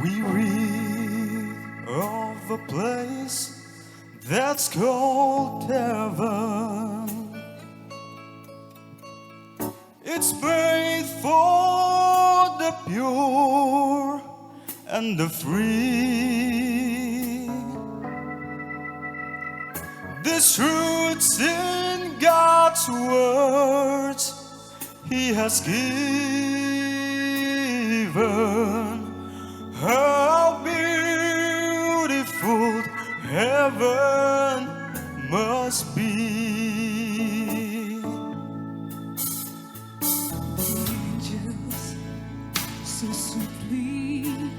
weary of a place that's called heaven. It's made for the pure and the free. This truth's in God's words He has given. How beautiful heaven must be. Angels so sweetly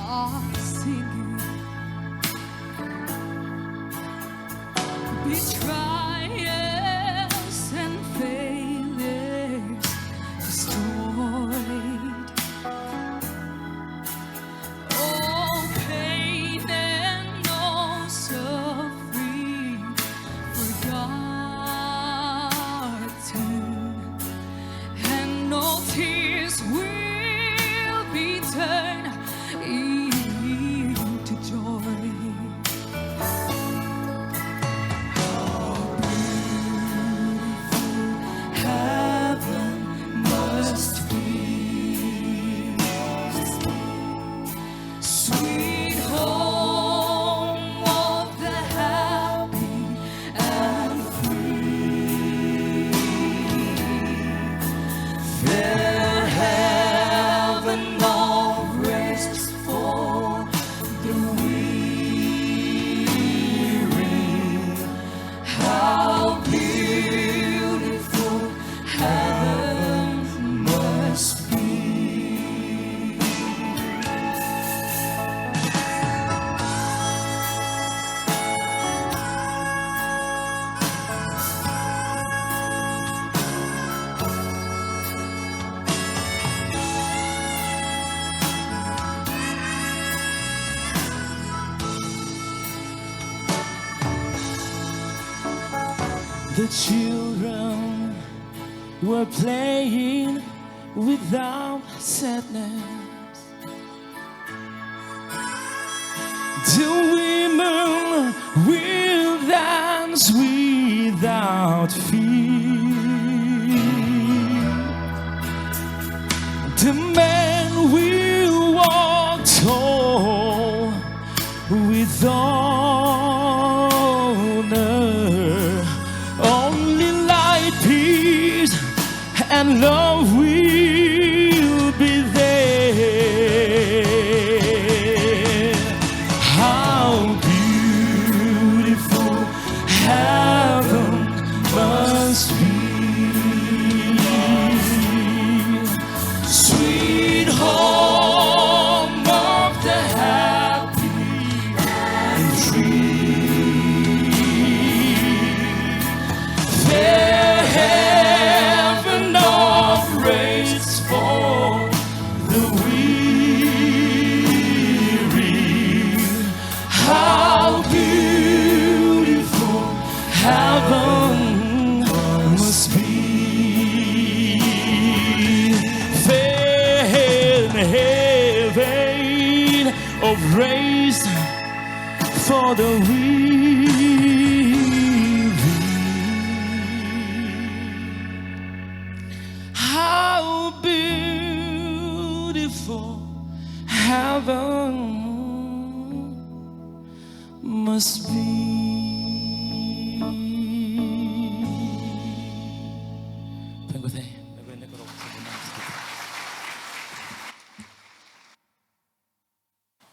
are singing. Betrayals and failures destroyed. All pain and all suffering forgotten, and no tears will be turned into joy. Heaven must be sweet home of the happy and free. Fair heaven of rest for the weary. How beautiful heaven must be. The children were playing without sadness. The women will dance without fear. The men will walk tall with honor. Only light, peace, and love will be there. How beautiful heaven must be. Sweet home of the happy and free. Fair heaven of grace for the weary. How beautiful heaven must be. Fair heaven of grace for the weary. How beautiful heaven must be. 뱅고세, 뱅고세, 뱅고세.